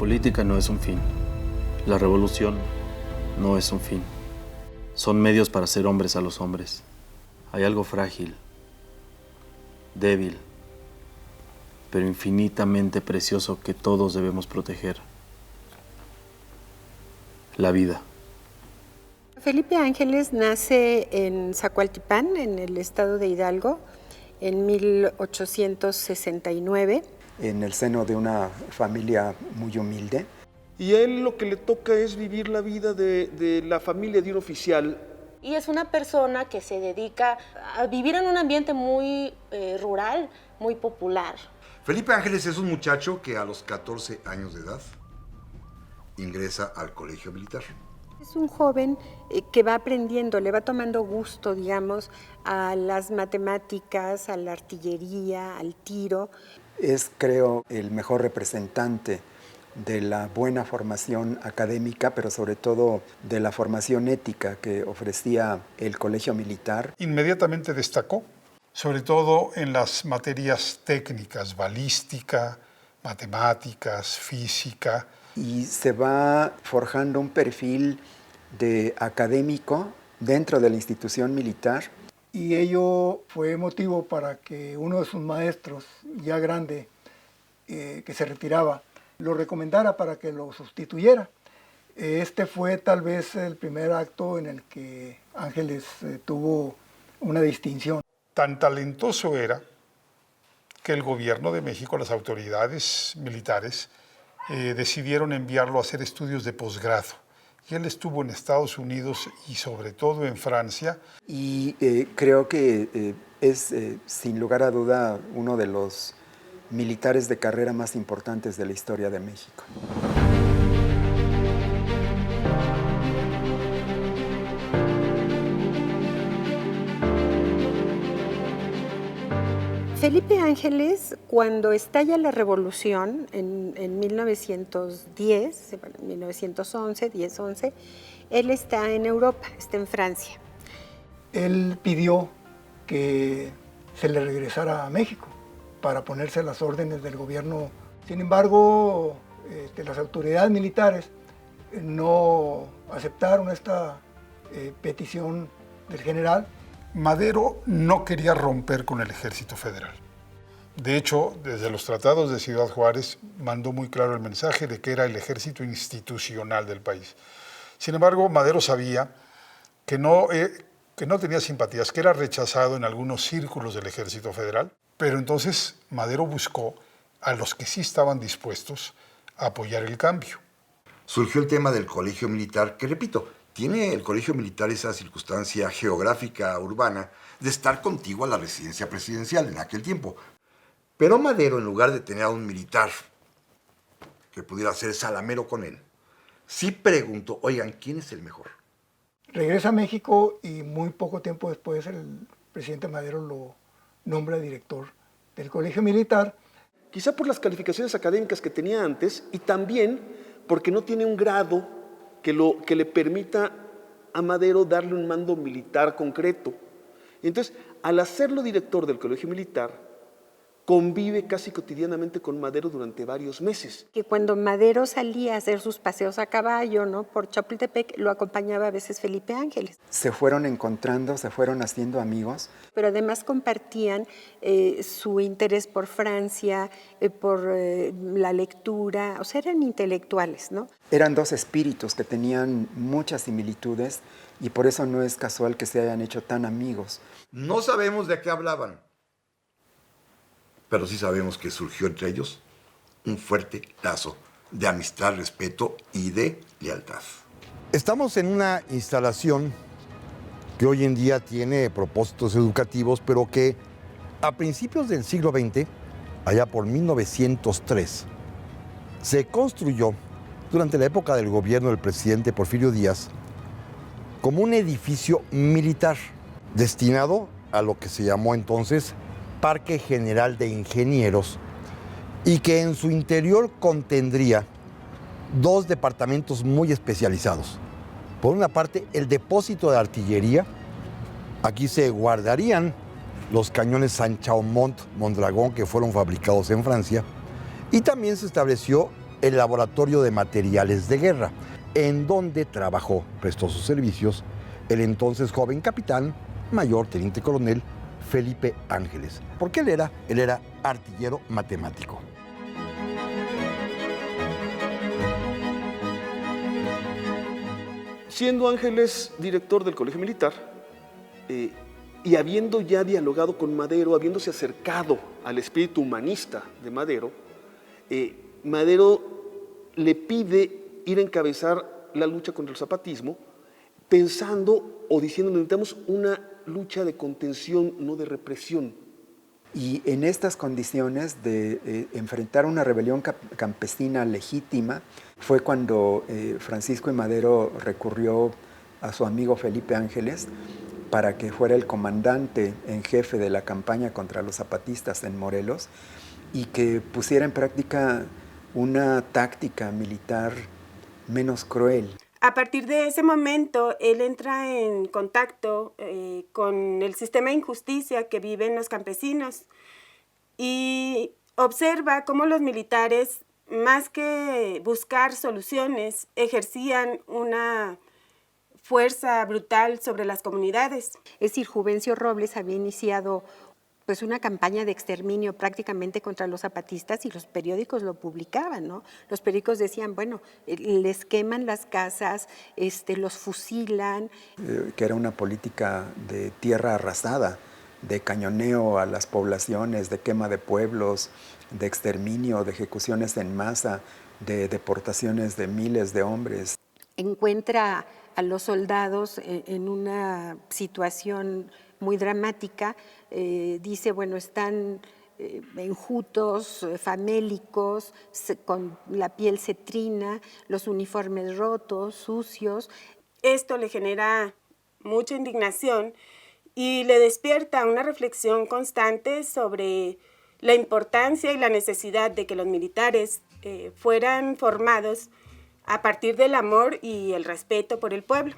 política no es un fin. La revolución no es un fin. Son medios para hacer hombres a los hombres. Hay algo frágil, débil, pero infinitamente precioso que todos debemos proteger. La vida. Felipe Ángeles nace en Zacualtipán, en el estado de Hidalgo, en 1869. En el seno de una familia muy humilde. Y a él lo que le toca es vivir la vida de la familia de un oficial. Y es una persona que se dedica a vivir en un ambiente muy rural, muy popular. Felipe Ángeles es un muchacho que a los 14 años de edad ingresa al colegio militar. Es un joven que va aprendiendo, le va tomando gusto, digamos, a las matemáticas, a la artillería, al tiro. Es, creo, el mejor representante de la buena formación académica, pero sobre todo de la formación ética que ofrecía el colegio militar. Inmediatamente destacó, sobre todo en las materias técnicas, balística, matemáticas, física. Y se va forjando un perfil de académico dentro de la institución militar. Y ello fue motivo para que uno de sus maestros, ya grande, que se retiraba, lo recomendara para que lo sustituyera. Este fue tal vez el primer acto en el que Ángeles tuvo una distinción. Tan talentoso era que el gobierno de México, las autoridades militares, decidieron enviarlo a hacer estudios de posgrado. Y él estuvo en Estados Unidos y sobre todo en Francia. Y creo que es, sin lugar a duda, uno de los militares de carrera más importantes de la historia de México. Felipe Ángeles, cuando estalla la revolución en 1910, 1911, 10-11, él está en Europa, está en Francia. Él pidió que se le regresara a México para ponerse a las órdenes del gobierno. Sin embargo, las autoridades militares no aceptaron esta petición del general. Madero no quería romper con el ejército federal. De hecho, desde los tratados de Ciudad Juárez mandó muy claro el mensaje de que era el ejército institucional del país. Sin embargo, Madero sabía que no tenía simpatías, que era rechazado en algunos círculos del ejército federal, pero entonces Madero buscó a los que sí estaban dispuestos a apoyar el cambio. Surgió el tema del colegio militar, que repito, tiene el colegio militar esa circunstancia geográfica urbana de estar contiguo a la residencia presidencial en aquel tiempo. Pero Madero, en lugar de tener a un militar que pudiera ser salamero con él, sí preguntó, oigan, ¿quién es el mejor? Regresa a México y muy poco tiempo después el presidente Madero lo nombra director del colegio militar. Quizá por las calificaciones académicas que tenía antes y también porque no tiene un grado que le permita a Madero darle un mando militar concreto. Y entonces, al hacerlo director del colegio militar, convive casi cotidianamente con Madero durante varios meses. Que cuando Madero salía a hacer sus paseos a caballo, ¿no?, por Chapultepec, lo acompañaba a veces Felipe Ángeles. Se fueron encontrando, se fueron haciendo amigos. Pero además compartían su interés por Francia, por la lectura, o sea, eran intelectuales, ¿no? Eran dos espíritus que tenían muchas similitudes y por eso no es casual que se hayan hecho tan amigos. No sabemos de qué hablaban, pero sí sabemos que surgió entre ellos un fuerte lazo de amistad, respeto y de lealtad. Estamos en una instalación que hoy en día tiene propósitos educativos, pero que a principios del siglo XX, allá por 1903, se construyó durante la época del gobierno del presidente Porfirio Díaz como un edificio militar destinado a lo que se llamó entonces Parque General de Ingenieros y que en su interior contendría dos departamentos muy especializados. Por una parte, el depósito de artillería. Aquí se guardarían los cañones Saint-Chaumont, Mondragón, que fueron fabricados en Francia. Y también se estableció el Laboratorio de Materiales de Guerra, en donde prestó sus servicios, el entonces joven capitán, mayor teniente coronel Felipe Ángeles, porque él era artillero matemático. Siendo Ángeles director del Colegio Militar y habiendo ya dialogado con Madero, habiéndose acercado al espíritu humanista de Madero, Madero le pide ir a encabezar la lucha contra el zapatismo, pensando o diciendo necesitamos una lucha de contención, no de represión. Y en estas condiciones de enfrentar una rebelión campesina legítima, fue cuando Francisco I. Madero recurrió a su amigo Felipe Ángeles para que fuera el comandante en jefe de la campaña contra los zapatistas en Morelos y que pusiera en práctica una táctica militar menos cruel. A partir de ese momento, él entra en contacto con el sistema de injusticia que viven los campesinos y observa cómo los militares, más que buscar soluciones, ejercían una fuerza brutal sobre las comunidades. Es decir, Juvencio Robles había iniciado pues una campaña de exterminio prácticamente contra los zapatistas y los periódicos lo publicaban, ¿no? Los periódicos decían, bueno, les queman las casas, los fusilan. Que era una política de tierra arrasada, de cañoneo a las poblaciones, de quema de pueblos, de exterminio, de ejecuciones en masa, de deportaciones de miles de hombres. Encuentra a los soldados en una situación muy dramática, dice, bueno, están enjutos, famélicos, con la piel cetrina, los uniformes rotos, sucios. Esto le genera mucha indignación y le despierta una reflexión constante sobre la importancia y la necesidad de que los militares fueran formados a partir del amor y el respeto por el pueblo.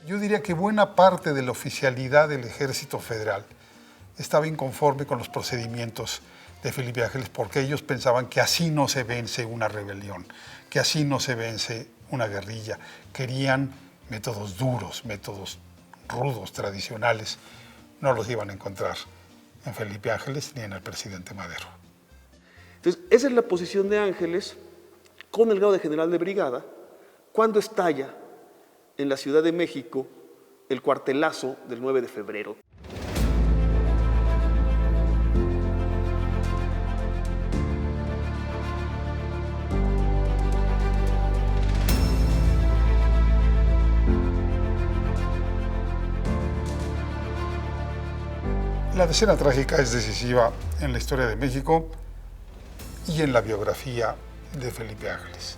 Yo diría que buena parte de la oficialidad del Ejército Federal estaba inconforme con los procedimientos de Felipe Ángeles porque ellos pensaban que así no se vence una rebelión, que así no se vence una guerrilla. Querían métodos duros, métodos rudos, tradicionales. No los iban a encontrar en Felipe Ángeles ni en el presidente Madero. Entonces, esa es la posición de Ángeles con el grado de general de brigada cuando estalla en la Ciudad de México el cuartelazo del 9 de febrero. La escena trágica es decisiva en la historia de México y en la biografía de Felipe Ángeles.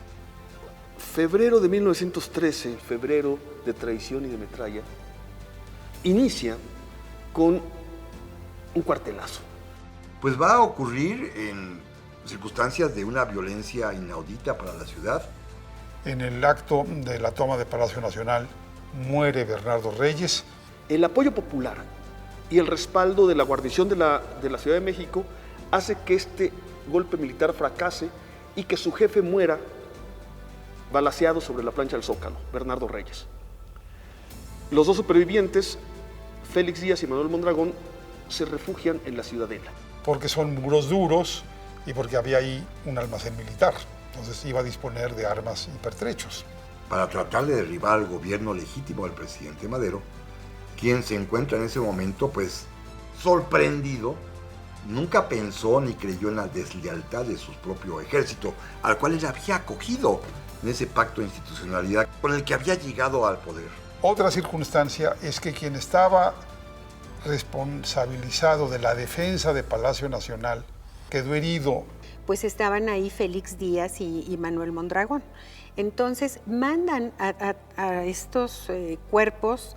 Febrero de 1913, febrero de traición y de metralla, inicia con un cuartelazo. Pues va a ocurrir en circunstancias de una violencia inaudita para la ciudad. En el acto de la toma de Palacio Nacional muere Bernardo Reyes. El apoyo popular y el respaldo de la guarnición de la Ciudad de México hace que este golpe militar fracase y que su jefe muera balaceado sobre la plancha del Zócalo, Bernardo Reyes. Los dos supervivientes, Félix Díaz y Manuel Mondragón, se refugian en la Ciudadela. Porque son muros duros y porque había ahí un almacén militar. Entonces iba a disponer de armas y pertrechos. Para tratar de derribar al gobierno legítimo del presidente Madero, quien se encuentra en ese momento, pues, sorprendido, nunca pensó ni creyó en la deslealtad de su propio ejército, al cual él había acogido en ese pacto de institucionalidad con el que había llegado al poder. Otra circunstancia es que quien estaba responsabilizado de la defensa de Palacio Nacional quedó herido. pues estaban ahí Félix Díaz y Manuel Mondragón. Entonces mandan a estos cuerpos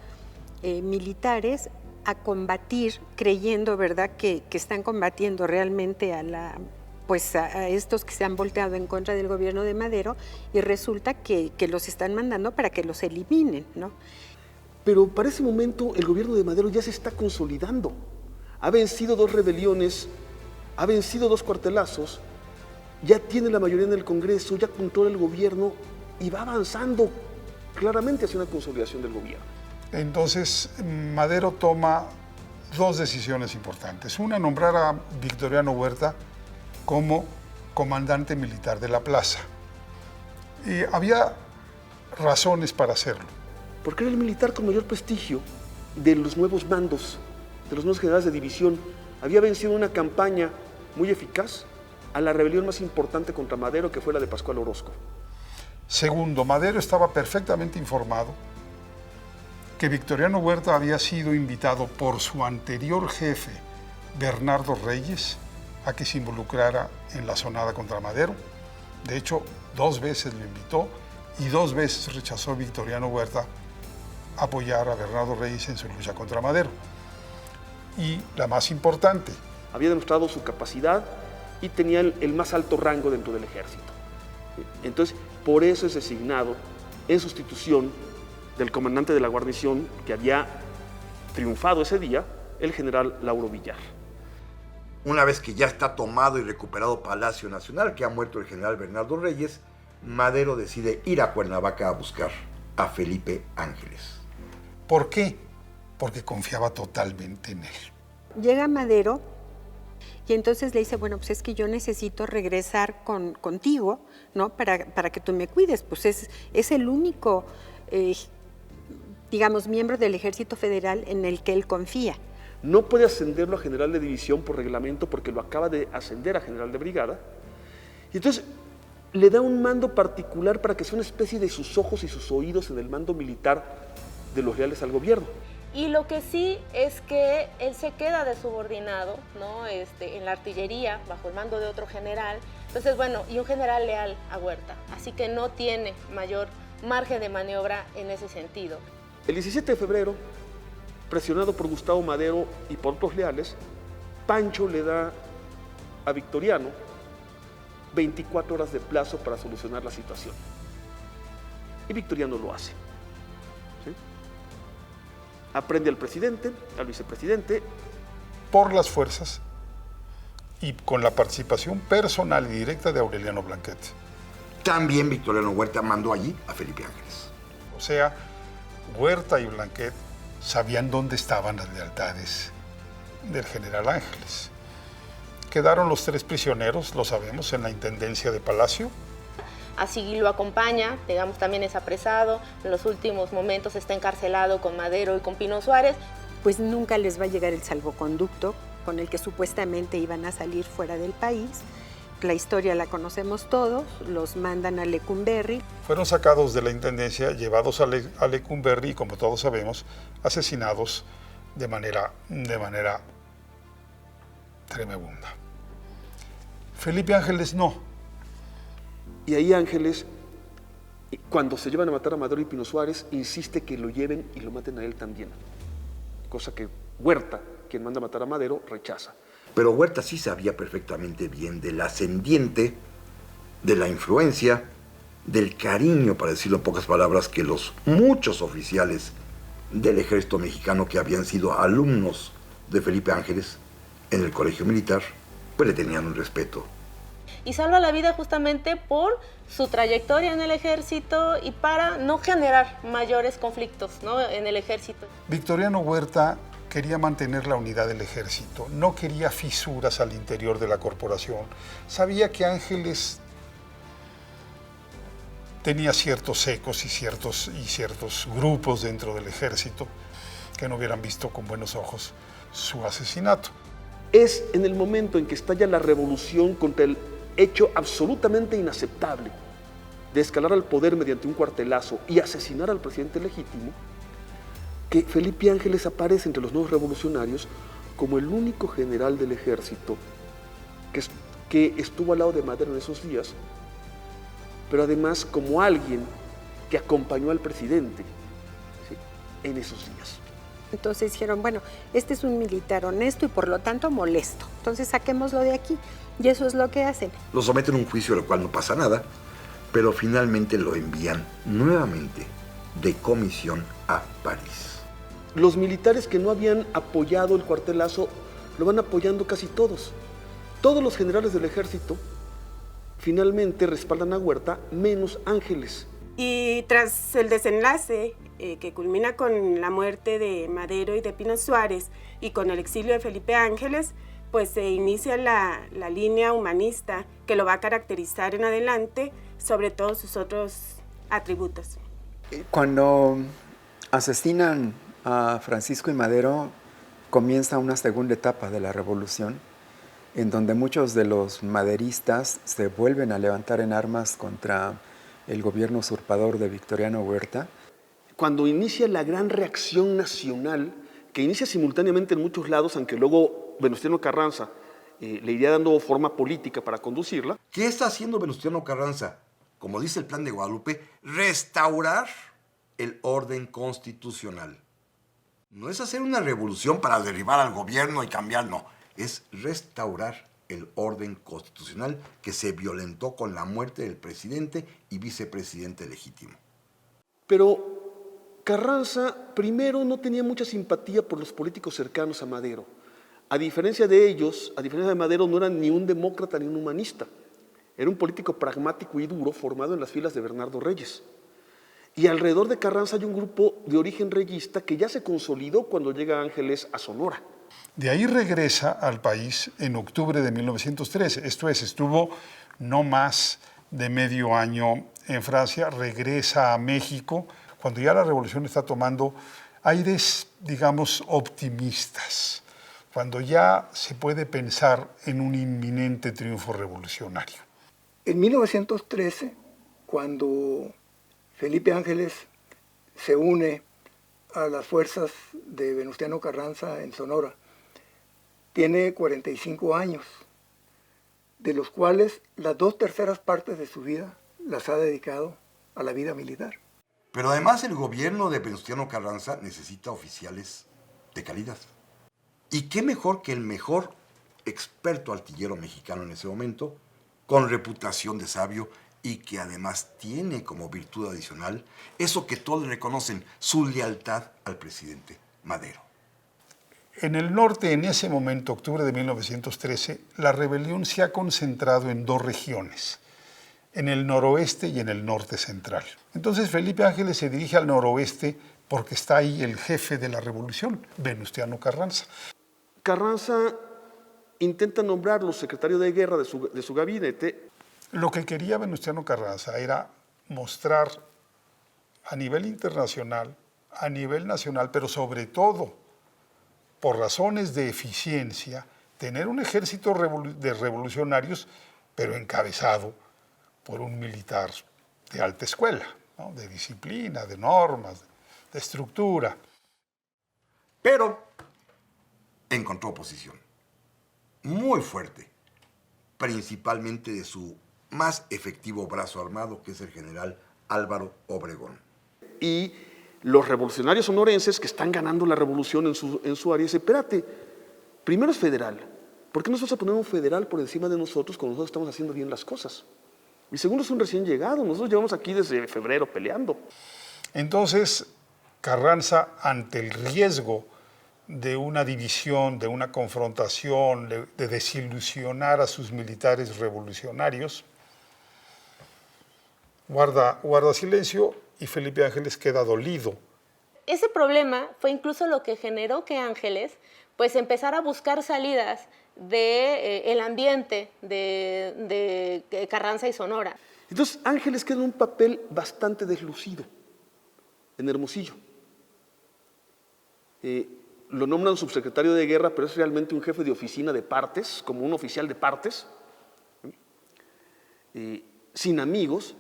militares a combatir, creyendo, ¿verdad?, que están combatiendo realmente a estos que se han volteado en contra del gobierno de Madero, y resulta que los están mandando para que los eliminen, ¿no? Pero para ese momento el gobierno de Madero ya se está consolidando. Ha vencido 2 rebeliones, ha vencido 2 cuartelazos, ya tiene la mayoría en el Congreso, ya controla el gobierno y va avanzando claramente hacia una consolidación del gobierno. Entonces, Madero toma 2 decisiones importantes. Una, nombrar a Victoriano Huerta como comandante militar de la plaza. Y había razones para hacerlo. Porque era el militar con mayor prestigio de los nuevos mandos, de los nuevos generales de división. Había vencido una campaña muy eficaz a la rebelión más importante contra Madero, que fue la de Pascual Orozco. Segundo, Madero estaba perfectamente informado que Victoriano Huerta había sido invitado por su anterior jefe, Bernardo Reyes, a que se involucrara en la sonada contra Madero. De hecho, 2 veces lo invitó y 2 veces rechazó Victoriano Huerta apoyar a Bernardo Reyes en su lucha contra Madero. Y la más importante, había demostrado su capacidad y tenía el más alto rango dentro del ejército. Entonces, por eso es designado en sustitución del comandante de la guarnición que había triunfado ese día, el general Lauro Villar. Una vez que ya está tomado y recuperado Palacio Nacional, que ha muerto el general Bernardo Reyes, Madero decide ir a Cuernavaca a buscar a Felipe Ángeles. ¿Por qué? Porque confiaba totalmente en él. Llega Madero y entonces le dice, bueno, pues es que yo necesito regresar contigo, ¿no? Para que tú me cuides. Pues es el único, digamos, miembro del Ejército Federal en el que él confía. No puede ascenderlo a general de división por reglamento porque lo acaba de ascender a general de brigada. Y entonces le da un mando particular para que sea una especie de sus ojos y sus oídos en el mando militar de los leales al gobierno. Y lo que sí es que él se queda de subordinado, ¿no? En la artillería, bajo el mando de otro general. Entonces, bueno, y un general leal a Huerta. Así que no tiene mayor margen de maniobra en ese sentido. El 17 de febrero, presionado por Gustavo Madero y por otros leales, Pancho le da a Victoriano 24 horas de plazo para solucionar la situación. Y Victoriano lo hace. ¿Sí? Aprende al presidente, al vicepresidente. Por las fuerzas y con la participación personal y directa de Aureliano Blanquet. También Victoriano Huerta mandó allí a Felipe Ángeles. O sea, Huerta y Blanquet sabían dónde estaban las lealtades del general Ángeles. Quedaron los 3 prisioneros, lo sabemos, en la intendencia de Palacio. Así lo acompaña, digamos, también es apresado. En los últimos momentos está encarcelado con Madero y con Pino Suárez. Pues nunca les va a llegar el salvoconducto con el que supuestamente iban a salir fuera del país. La historia la conocemos todos, los mandan a Lecumberri. Fueron sacados de la intendencia, llevados a Lecumberri y, como todos sabemos, asesinados de manera tremenda. Felipe Ángeles no. Y ahí Ángeles, cuando se llevan a matar a Madero y Pino Suárez, insiste que lo lleven y lo maten a él también. Cosa que Huerta, quien manda a matar a Madero, rechaza. Pero Huerta sí sabía perfectamente bien del ascendiente, de la influencia, del cariño, para decirlo en pocas palabras, que los muchos oficiales del ejército mexicano que habían sido alumnos de Felipe Ángeles en el colegio militar, pues le tenían un respeto. Y salva la vida justamente por su trayectoria en el ejército y para no generar mayores conflictos, ¿no?, en el ejército. Victoriano Huerta quería mantener la unidad del ejército, no quería fisuras al interior de la corporación. Sabía que Ángeles tenía ciertos ecos y ciertos grupos dentro del ejército que no hubieran visto con buenos ojos su asesinato. Es en el momento en que estalla la revolución contra el hecho absolutamente inaceptable de escalar al poder mediante un cuartelazo y asesinar al presidente legítimo, que Felipe Ángeles aparece entre los nuevos revolucionarios como el único general del ejército que es que estuvo al lado de Madero en esos días, pero además como alguien que acompañó al presidente, ¿sí?, en esos días. Entonces dijeron, bueno, este es un militar honesto y por lo tanto molesto. Entonces saquémoslo de aquí. Y eso es lo que hacen. Lo someten a un juicio al cual no pasa nada, pero finalmente lo envían nuevamente de comisión a París. Los militares que no habían apoyado el cuartelazo lo van apoyando casi todos. Todos los generales del ejército finalmente respaldan a Huerta, menos Ángeles. Y tras el desenlace que culmina con la muerte de Madero y de Pino Suárez y con el exilio de Felipe Ángeles, pues se inicia la línea humanista que lo va a caracterizar en adelante sobre todos sus otros atributos. Cuando asesinan a Francisco y Madero, comienza una segunda etapa de la revolución, en donde muchos de los maderistas se vuelven a levantar en armas contra el gobierno usurpador de Victoriano Huerta. Cuando inicia la gran reacción nacional, que inicia simultáneamente en muchos lados, aunque luego Venustiano Carranza le iría dando forma política para conducirla. ¿Qué está haciendo Venustiano Carranza? Como dice el Plan de Guadalupe, restaurar el orden constitucional. No es hacer una revolución para derribar al gobierno y cambiar, no. Es restaurar el orden constitucional que se violentó con la muerte del presidente y vicepresidente legítimo. Pero Carranza, primero, no tenía mucha simpatía por los políticos cercanos a Madero. A diferencia de ellos, a diferencia de Madero, no era ni un demócrata ni un humanista. Era un político pragmático y duro formado en las filas de Bernardo Reyes. Y alrededor de Carranza hay un grupo de origen reyista que ya se consolidó cuando llega Ángeles a Sonora. De ahí regresa al país en octubre de 1913. Esto es, estuvo no más de medio año en Francia, regresa a México, cuando ya la revolución está tomando aires, digamos, optimistas, cuando ya se puede pensar en un inminente triunfo revolucionario. En 1913, cuando Felipe Ángeles se une a las fuerzas de Venustiano Carranza en Sonora, tiene 45 años, de los cuales las 2/3 partes de su vida las ha dedicado a la vida militar. Pero además el gobierno de Venustiano Carranza necesita oficiales de calidad. ¿Y qué mejor que el mejor experto artillero mexicano en ese momento, con reputación de sabio y que además tiene como virtud adicional eso que todos le reconocen, su lealtad al presidente Madero? En el norte, en ese momento, octubre de 1913, la rebelión se ha concentrado en dos regiones, en el noroeste y en el norte central. Entonces Felipe Ángeles se dirige al noroeste porque está ahí el jefe de la revolución, Venustiano Carranza. Carranza intenta nombrarlo secretario de guerra de su gabinete. Lo que quería Venustiano Carranza era mostrar a nivel internacional, a nivel nacional, pero sobre todo, por razones de eficiencia, tener un ejército de revolucionarios, pero encabezado por un militar de alta escuela, ¿no?, de disciplina, de normas, de estructura. Pero encontró oposición muy fuerte, principalmente de su más efectivo brazo armado, que es el general Álvaro Obregón. Y los revolucionarios sonorenses que están ganando la revolución en su área dicen, espérate, primero es federal, ¿por qué nos vas a poner un federal por encima de nosotros cuando nosotros estamos haciendo bien las cosas? Y segundo, es un recién llegado, nosotros llevamos aquí desde febrero peleando. Entonces, Carranza, ante el riesgo de una división, de una confrontación, de desilusionar a sus militares revolucionarios, guarda silencio y Felipe Ángeles queda dolido. Ese problema fue incluso lo que generó que Ángeles pues empezara a buscar salidas del ambiente de Carranza y Sonora. Entonces Ángeles queda en un papel bastante deslucido en Hermosillo. Lo nombran subsecretario de guerra, pero es realmente un jefe de oficina de partes, como un oficial de partes, sin amigos,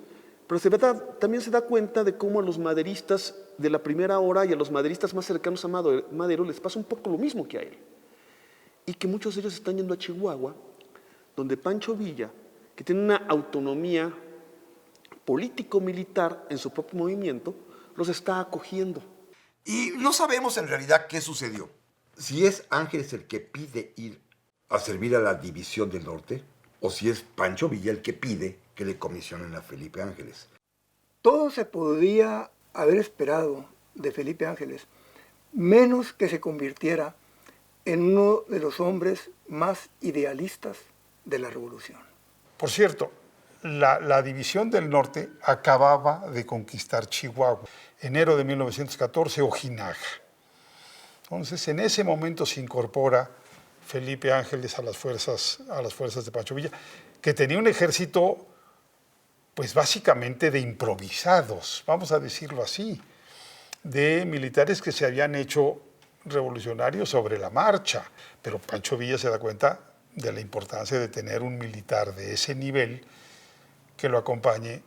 pero también se da cuenta de cómo a los maderistas de la primera hora y a los maderistas más cercanos a Madero les pasa un poco lo mismo que a él, y que muchos de ellos están yendo a Chihuahua donde Pancho Villa, que tiene una autonomía político-militar en su propio movimiento, los está acogiendo. Y no sabemos en realidad qué sucedió. Si es Ángeles el que pide ir a servir a la División del Norte, o si es Pancho Villa el que pide que le comisionen a Felipe Ángeles. Todo se podía haber esperado de Felipe Ángeles, menos que se convirtiera en uno de los hombres más idealistas de la revolución. Por cierto, la División del Norte acababa de conquistar Chihuahua. Enero de 1914, Ojinaga. Entonces, en ese momento se incorpora Felipe Ángeles a las fuerzas de Pancho Villa, que tenía un ejército, pues básicamente de improvisados, vamos a decirlo así, de militares que se habían hecho revolucionarios sobre la marcha. Pero Pancho Villa se da cuenta de la importancia de tener un militar de ese nivel que lo acompañe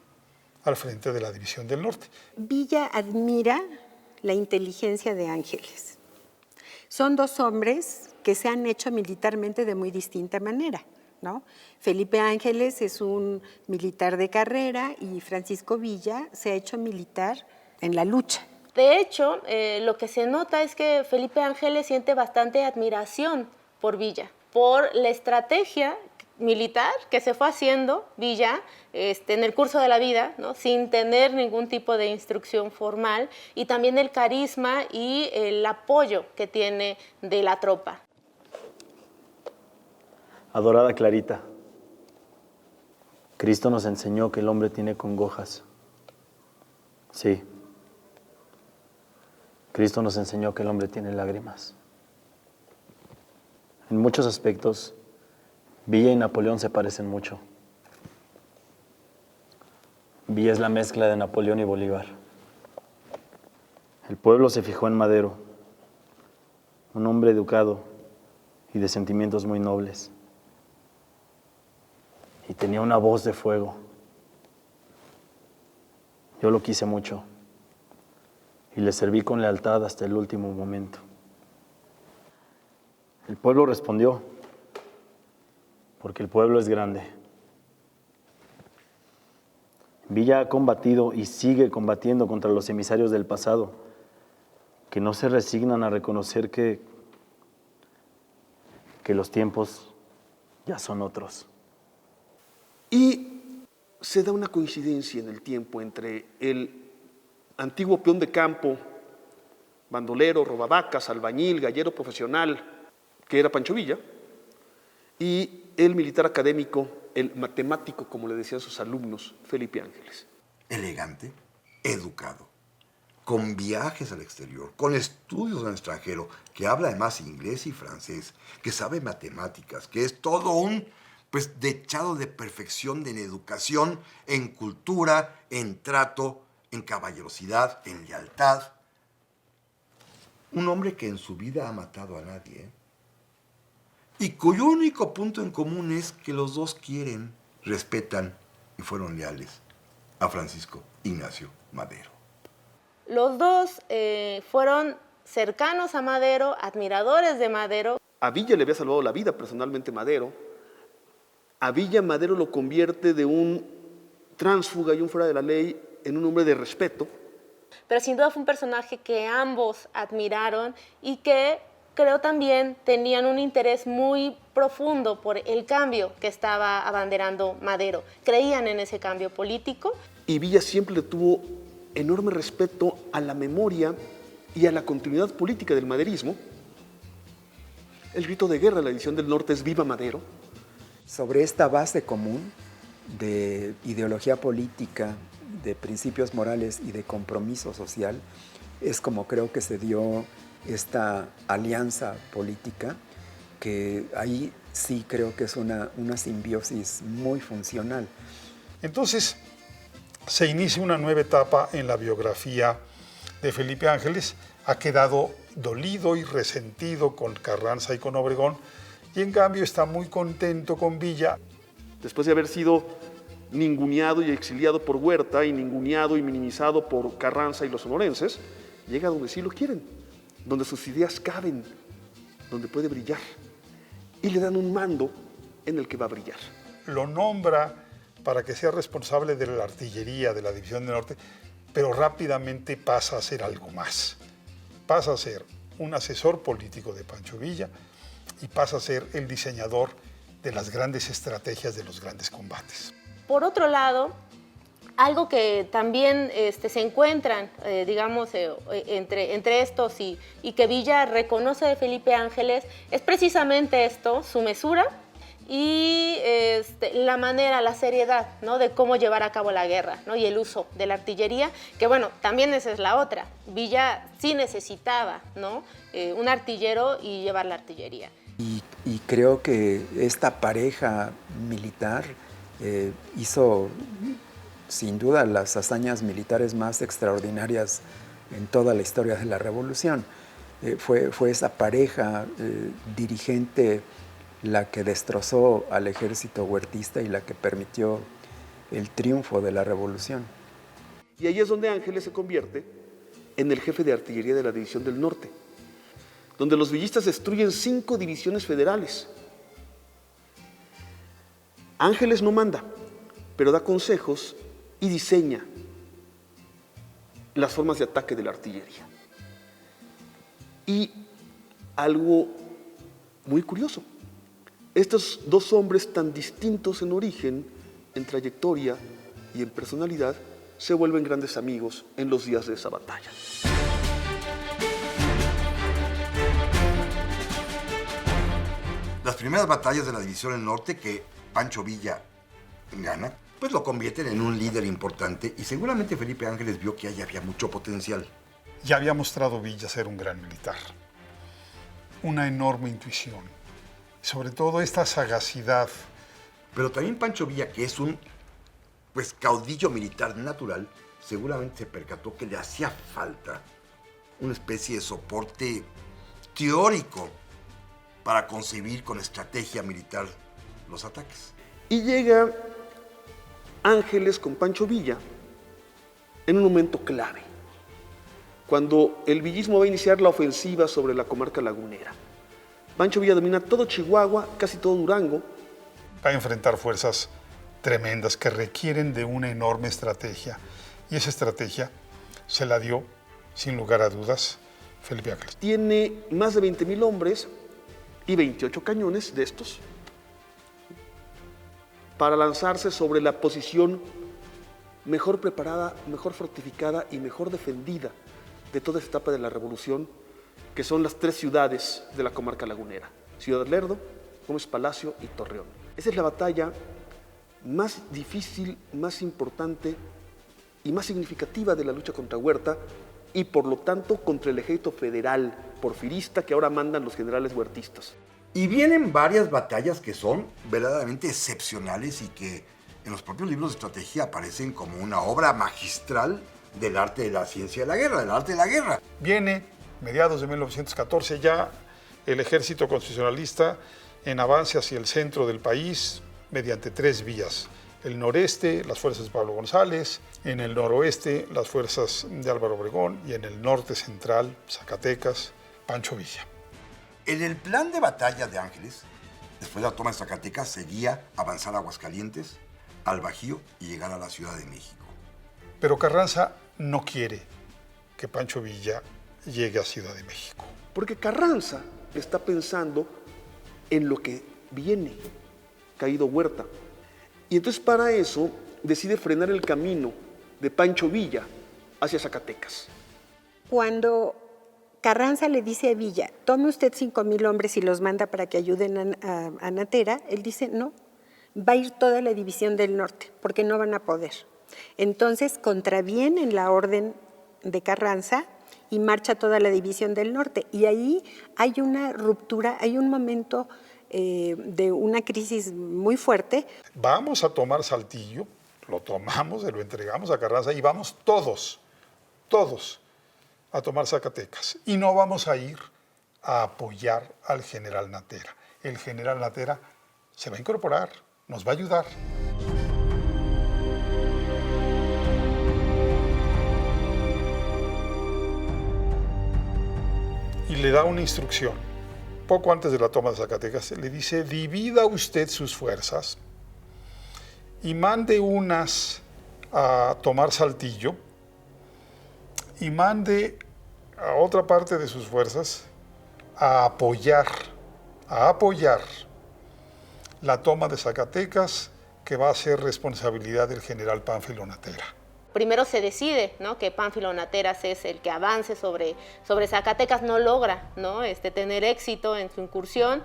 al frente de la División del Norte. Villa admira la inteligencia de Ángeles. Son dos hombres que se han hecho militarmente de muy distinta manera, ¿no? Felipe Ángeles es un militar de carrera y Francisco Villa se ha hecho militar en la lucha. De hecho, lo que se nota es que Felipe Ángeles siente bastante admiración por Villa, por la estrategia militar que se fue haciendo Villa en el curso de la vida, ¿no? Sin tener ningún tipo de instrucción formal, y también el carisma y el apoyo que tiene de la tropa. Adorada Clarita, Cristo nos enseñó que el hombre tiene congojas. Sí, Cristo nos enseñó que el hombre tiene lágrimas. En muchos aspectos, Villa y Napoleón se parecen mucho. Villa es la mezcla de Napoleón y Bolívar. El pueblo se fijó en Madero, un hombre educado y de sentimientos muy nobles. Y tenía una voz de fuego. Yo lo quise mucho y le serví con lealtad hasta el último momento. El pueblo respondió, porque el pueblo es grande. Villa ha combatido y sigue combatiendo contra los emisarios del pasado, que no se resignan a reconocer que los tiempos ya son otros. Y se da una coincidencia en el tiempo entre el antiguo peón de campo, bandolero, robavacas, albañil, gallero profesional, que era Pancho Villa, y el militar académico, el matemático, como le decían sus alumnos, Felipe Ángeles. Elegante, educado, con viajes al exterior, con estudios en el extranjero, que habla además inglés y francés, que sabe matemáticas, que es todo un dechado de perfección en educación, en cultura, en trato, en caballerosidad, en lealtad. Un hombre que en su vida ha matado a nadie, y cuyo único punto en común es que los dos quieren, respetan y fueron leales a Francisco Ignacio Madero. Los dos fueron cercanos a Madero, admiradores de Madero. A Villa le había salvado la vida personalmente Madero. A Villa Madero lo convierte de un tránsfuga y un fuera de la ley en un hombre de respeto. Pero sin duda fue un personaje que ambos admiraron y que creo también tenían un interés muy profundo por el cambio que estaba abanderando Madero. Creían en ese cambio político. Y Villa siempre le tuvo enorme respeto a la memoria y a la continuidad política del maderismo. El grito de guerra de la División del Norte es ¡Viva Madero! Sobre esta base común de ideología política, de principios morales y de compromiso social, es como creo que se dio esta alianza política, que ahí sí creo que es una simbiosis muy funcional. Entonces, se inicia una nueva etapa en la biografía de Felipe Ángeles. Ha quedado dolido y resentido con Carranza y con Obregón, y en cambio está muy contento con Villa. Después de haber sido ninguneado y exiliado por Huerta y ninguneado y minimizado por Carranza y los sonorenses, llega donde sí lo quieren, donde sus ideas caben, donde puede brillar. Y le dan un mando en el que va a brillar. Lo nombra para que sea responsable de la artillería de la División del Norte, pero rápidamente pasa a ser algo más. Pasa a ser un asesor político de Pancho Villa y pasa a ser el diseñador de las grandes estrategias de los grandes combates. Por otro lado, algo que también se encuentran, entre estos y que Villa reconoce de Felipe Ángeles, es precisamente esto, su mesura y la manera, la seriedad, ¿no?, de cómo llevar a cabo la guerra, ¿no?, y el uso de la artillería, que bueno, también esa es la otra. Villa sí necesitaba, ¿no?, un artillero y llevar la artillería. Y creo que esta pareja militar hizo sin duda las hazañas militares más extraordinarias en toda la historia de la Revolución. Fue esa pareja dirigente la que destrozó al ejército huertista y la que permitió el triunfo de la Revolución. Y ahí es donde Ángeles se convierte en el jefe de artillería de la División del Norte, donde los villistas destruyen 5 divisiones federales. Ángeles no manda, pero da consejos y diseña las formas de ataque de la artillería. Y algo muy curioso, estos dos hombres tan distintos en origen, en trayectoria y en personalidad, se vuelven grandes amigos en los días de esa batalla. Las primeras batallas de la División del Norte que Pancho Villa gana, pues lo convierten en un líder importante y seguramente Felipe Ángeles vio que ahí había mucho potencial. Ya había mostrado Villa ser un gran militar, una enorme intuición, sobre todo esta sagacidad. Pero también Pancho Villa, que es un caudillo militar natural, seguramente se percató que le hacía falta una especie de soporte teórico para concebir con estrategia militar los ataques. Y llega Ángeles con Pancho Villa en un momento clave, cuando el villismo va a iniciar la ofensiva sobre la comarca lagunera. Pancho Villa domina todo Chihuahua, casi todo Durango. Va a enfrentar fuerzas tremendas que requieren de una enorme estrategia. Y esa estrategia se la dio, sin lugar a dudas, Felipe Ángeles. Tiene más de 20,000 hombres y 28 cañones de estos para lanzarse sobre la posición mejor preparada, mejor fortificada y mejor defendida de toda esta etapa de la Revolución, que son las 3 ciudades de la comarca lagunera: Ciudad Lerdo, Gómez Palacio y Torreón. Esa es la batalla más difícil, más importante y más significativa de la lucha contra Huerta y por lo tanto contra el ejército federal porfirista que ahora mandan los generales huertistas. Y vienen varias batallas que son verdaderamente excepcionales y que en los propios libros de estrategia aparecen como una obra magistral del arte de la ciencia de la guerra, del arte de la guerra. Viene, mediados de 1914, ya el ejército constitucionalista en avance hacia el centro del país mediante 3 vías. El noreste, las fuerzas de Pablo González; en el noroeste, las fuerzas de Álvaro Obregón; y en el norte central, Zacatecas, Pancho Villa. En el plan de batalla de Ángeles, después de la toma de Zacatecas, seguía avanzar a Aguascalientes, al Bajío y llegar a la Ciudad de México. Pero Carranza no quiere que Pancho Villa llegue a Ciudad de México. Porque Carranza está pensando en lo que viene, caído Huerta. Y entonces para eso decide frenar el camino de Pancho Villa hacia Zacatecas. Cuando Carranza le dice a Villa, tome usted 5,000 hombres y los manda para que ayuden a Natera, él dice, no, va a ir toda la División del Norte, porque no van a poder. Entonces contravienen la orden de Carranza y marcha toda la División del Norte. Y ahí hay una ruptura, hay un momento de una crisis muy fuerte. Vamos a tomar Saltillo, lo tomamos, se lo entregamos a Carranza y vamos todos a tomar Zacatecas. Y no vamos a ir a apoyar al general Natera. El general Natera se va a incorporar, nos va a ayudar. Y le da una instrucción. poco antes de la toma de Zacatecas, le dice: divida usted sus fuerzas y mande unas a tomar Saltillo y mande a otra parte de sus fuerzas a apoyar la toma de Zacatecas, que va a ser responsabilidad del general Pánfilo Natera. Primero se decide, ¿no?, que Pánfilo Nateras es el que avance sobre Zacatecas, no logra, ¿no?, tener éxito en su incursión.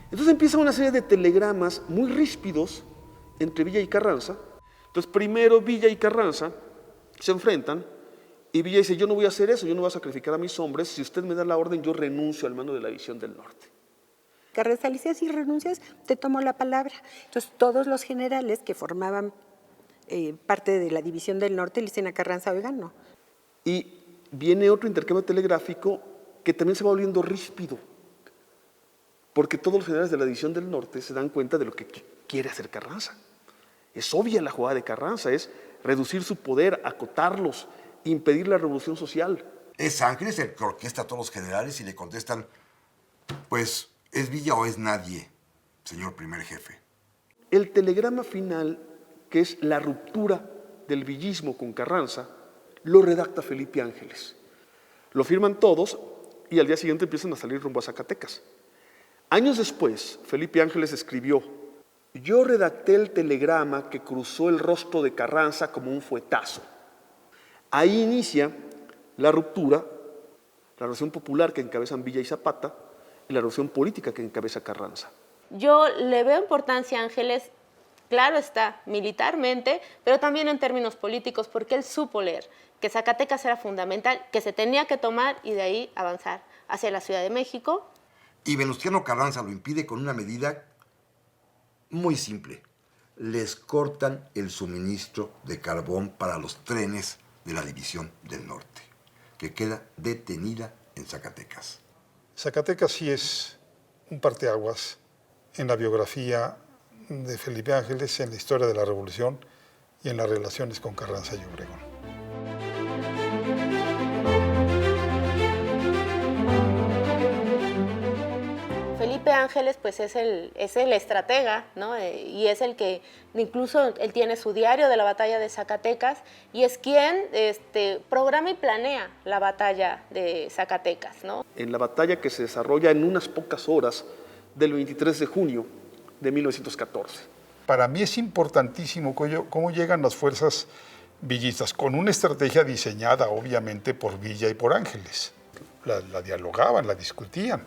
Entonces empieza una serie de telegramas muy ríspidos entre Villa y Carranza. Entonces primero Villa y Carranza se enfrentan y Villa dice: yo no voy a hacer eso, yo no voy a sacrificar a mis hombres, si usted me da la orden yo renuncio al mando de la División del Norte. Carranza le dice: si renuncias, te tomo la palabra. Entonces todos los generales que formaban parte de la División del Norte le dicen a Carranza: oigan, no. Y viene otro intercambio telegráfico que también se va volviendo ríspido, porque todos los generales de la División del Norte se dan cuenta de lo que quiere hacer Carranza. Es obvia la jugada de Carranza, es reducir su poder, acotarlos, impedir la revolución social. Es Ángeles el que orquesta a todos los generales y le contestan: pues, ¿es Villa o es nadie, señor primer jefe? El telegrama final, que es la ruptura del villismo con Carranza, lo redacta Felipe Ángeles. Lo firman todos y al día siguiente empiezan a salir rumbo a Zacatecas. Años después, Felipe Ángeles escribió: yo redacté el telegrama que cruzó el rostro de Carranza como un fuetazo. Ahí inicia la ruptura, la revolución popular que encabezan Villa y Zapata y la revolución política que encabeza Carranza. Yo le veo importancia a Ángeles, claro está, militarmente, pero también en términos políticos, porque él supo leer que Zacatecas era fundamental, que se tenía que tomar y de ahí avanzar hacia la Ciudad de México. Y Venustiano Carranza lo impide con una medida muy simple. Les cortan el suministro de carbón para los trenes de la División del Norte, que queda detenida en Zacatecas. Zacatecas sí es un parteaguas en la biografía de Felipe Ángeles, en la historia de la Revolución y en las relaciones con Carranza y Obregón. Felipe Ángeles pues es el estratega, ¿no? Y es el que incluso él tiene su diario de la batalla de Zacatecas y es quien programa y planea la batalla de Zacatecas, ¿no? En la batalla que se desarrolla en unas pocas horas del 23 de junio de 1914. Para mí es importantísimo cómo llegan las fuerzas villistas, con una estrategia diseñada obviamente por Villa y por Ángeles. La dialogaban, la discutían.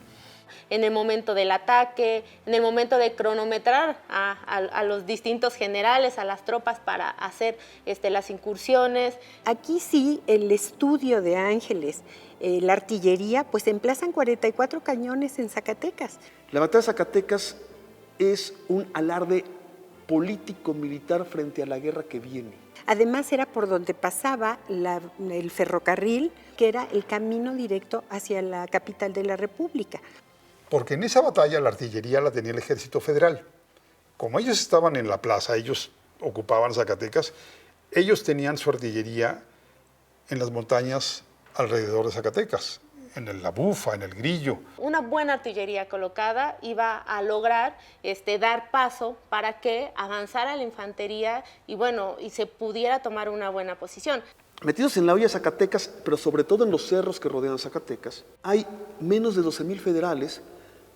En el momento del ataque, en el momento de cronometrar a los distintos generales, a las tropas para hacer las incursiones. Aquí sí, el estudio de Ángeles, la artillería, pues emplazan 44 cañones en Zacatecas. La batalla de Zacatecas es un alarde político-militar frente a la guerra que viene. Además era por donde pasaba el ferrocarril, que era el camino directo hacia la capital de la República. Porque en esa batalla la artillería la tenía el Ejército Federal. Como ellos estaban en la plaza, ellos ocupaban Zacatecas, ellos tenían su artillería en las montañas alrededor de Zacatecas, en la Bufa, en el Grillo. Una buena artillería colocada iba a lograr dar paso para que avanzara la infantería y se pudiera tomar una buena posición. Metidos en la olla Zacatecas, pero sobre todo en los cerros que rodean Zacatecas, hay menos de 12,000 federales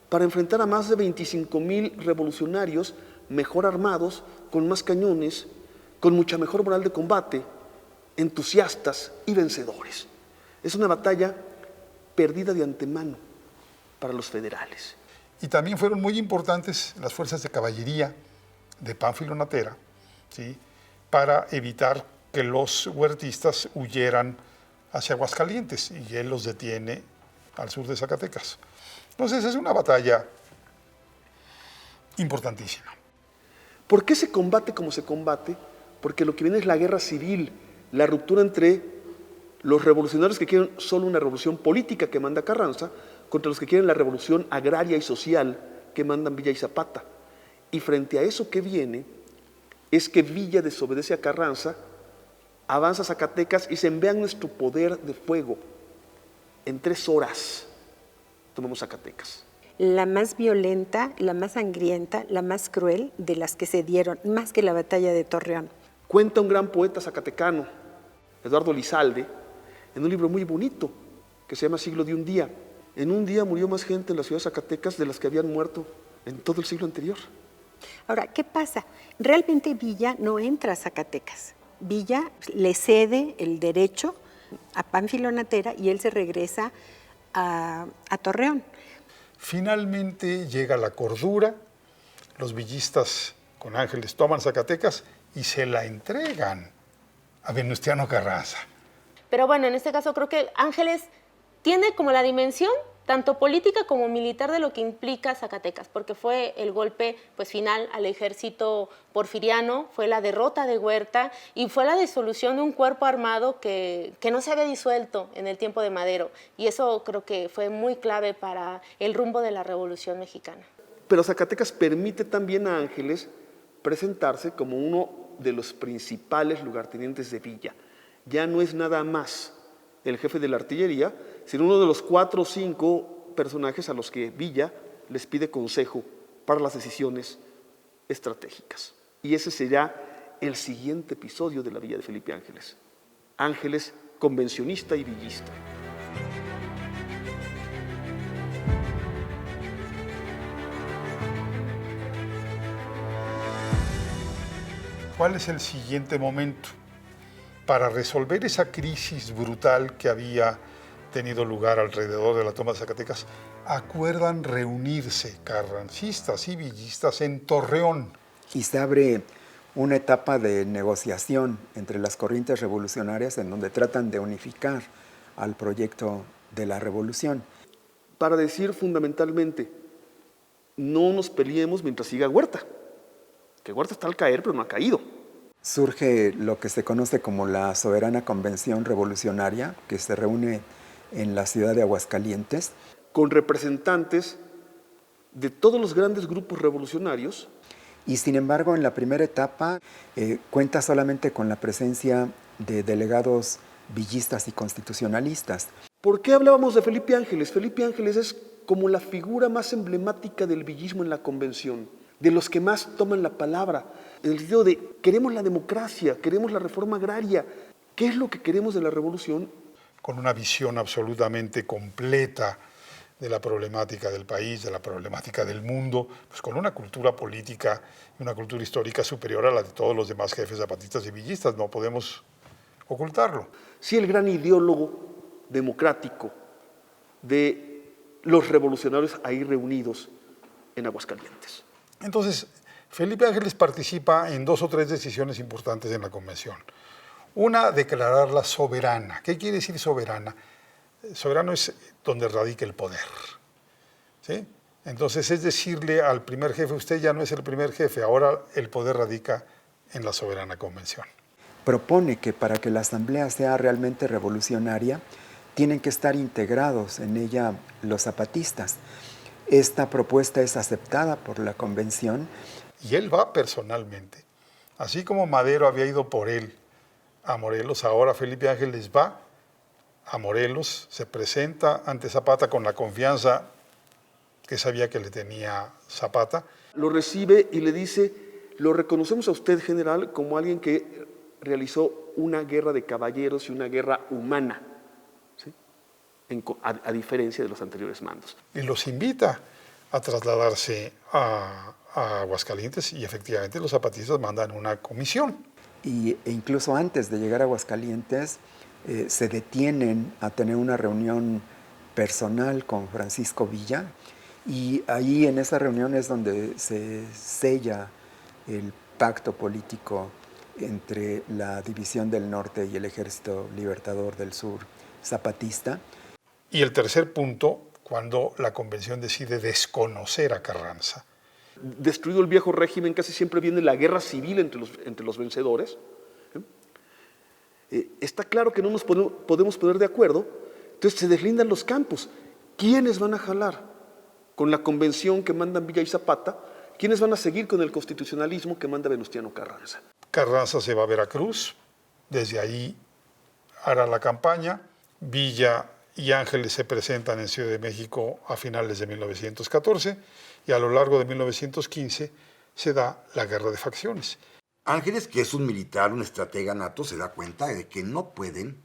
para enfrentar a más de 25,000 revolucionarios mejor armados, con más cañones, con mucha mejor moral de combate, entusiastas y vencedores. Es una batalla perdida de antemano para los federales. Y también fueron muy importantes las fuerzas de caballería de Pánfilo Natera, ¿sí?, para evitar que los huertistas huyeran hacia Aguascalientes, y él los detiene al sur de Zacatecas. Entonces es una batalla importantísima. ¿Por qué se combate como se combate? Porque lo que viene es la guerra civil, la ruptura entre los revolucionarios que quieren solo una revolución política que manda Carranza, contra los que quieren la revolución agraria y social que mandan Villa y Zapata. Y frente a eso que viene, es que Villa desobedece a Carranza, avanza a Zacatecas y se vean nuestro poder de fuego. En 3 horas tomamos Zacatecas. la más violenta, la más sangrienta, la más cruel de las que se dieron, más que la batalla de Torreón. Cuenta un gran poeta zacatecano, Eduardo Lizalde, en un libro muy bonito que se llama Siglo de un día. En un día murió más gente en la ciudad de Zacatecas de las que habían muerto en todo el siglo anterior. Ahora, ¿qué pasa? Realmente Villa no entra a Zacatecas. Villa le cede el derecho a Pánfilo Natera y él se regresa a Torreón. Finalmente llega la cordura, los villistas con Ángeles toman Zacatecas y se la entregan a Venustiano Carranza. Pero bueno, en este caso creo que Ángeles tiene como la dimensión tanto política como militar de lo que implica Zacatecas, porque fue el golpe pues, final al ejército porfiriano, fue la derrota de Huerta y fue la disolución de un cuerpo armado que no se había disuelto en el tiempo de Madero. Y eso creo que fue muy clave para el rumbo de la Revolución Mexicana. Pero Zacatecas permite también a Ángeles presentarse como uno de los principales lugartenientes de Villa. Ya no es nada más el jefe de la artillería, sino uno de los 4 o 5 personajes a los que Villa les pide consejo para las decisiones estratégicas. Y ese será el siguiente episodio de la vida de Felipe Ángeles. Ángeles, convencionista y villista. ¿Cuál es el siguiente momento? Para resolver esa crisis brutal que había tenido lugar alrededor de la toma de Zacatecas, acuerdan reunirse carrancistas y villistas en Torreón. Y se abre una etapa de negociación entre las corrientes revolucionarias en donde tratan de unificar al proyecto de la revolución. Para decir fundamentalmente, no nos peleemos mientras siga Huerta, que Huerta está al caer pero no ha caído. Surge lo que se conoce como la Soberana Convención Revolucionaria, que se reúne en la ciudad de Aguascalientes. Con representantes de todos los grandes grupos revolucionarios. Y sin embargo, en la primera etapa cuenta solamente con la presencia de delegados villistas y constitucionalistas. ¿Por qué hablábamos de Felipe Ángeles? Felipe Ángeles es como la figura más emblemática del villismo en la convención, de los que más toman la palabra, en el sentido de queremos la democracia, queremos la reforma agraria. ¿Qué es lo que queremos de la revolución? Con una visión absolutamente completa de la problemática del país, de la problemática del mundo, pues con una cultura política y una cultura histórica superior a la de todos los demás jefes zapatistas y villistas, no podemos ocultarlo. Sí, el gran ideólogo democrático de los revolucionarios ahí reunidos en Aguascalientes. Entonces, Felipe Ángeles participa en 2 o 3 decisiones importantes en la convención. Una, declararla soberana. ¿Qué quiere decir soberana? Soberano es donde radica el poder, ¿sí? Entonces es decirle al primer jefe, usted ya no es el primer jefe, ahora el poder radica en la soberana convención. Propone que para que la asamblea sea realmente revolucionaria, tienen que estar integrados en ella los zapatistas. Esta propuesta es aceptada por la convención. Y él va personalmente. Así como Madero había ido por él a Morelos, ahora Felipe Ángeles va a Morelos, se presenta ante Zapata con la confianza que sabía que le tenía Zapata. Lo recibe y le dice, lo reconocemos a usted, general, como alguien que realizó una guerra de caballeros y una guerra humana, ¿sí? A diferencia de los anteriores mandos. Y los invita a trasladarse a Aguascalientes y efectivamente los zapatistas mandan una comisión. E incluso antes de llegar a Aguascalientes se detienen a tener una reunión personal con Francisco Villa y ahí en esa reunión es donde se sella el pacto político entre la División del Norte y el Ejército Libertador del Sur zapatista. Y el tercer punto, cuando la convención decide desconocer a Carranza. Destruido el viejo régimen, casi siempre viene la guerra civil entre los vencedores. Está claro que no nos podemos poner de acuerdo, entonces se deslindan los campos. ¿Quiénes van a jalar con la convención que mandan Villa y Zapata? ¿Quiénes van a seguir con el constitucionalismo que manda Venustiano Carranza? Carranza se va a Veracruz, desde ahí hará la campaña. Villa y Ángeles se presentan en Ciudad de México a finales de 1914 y a lo largo de 1915 se da la guerra de facciones. Ángeles, que es un militar, un estratega nato, se da cuenta de que no pueden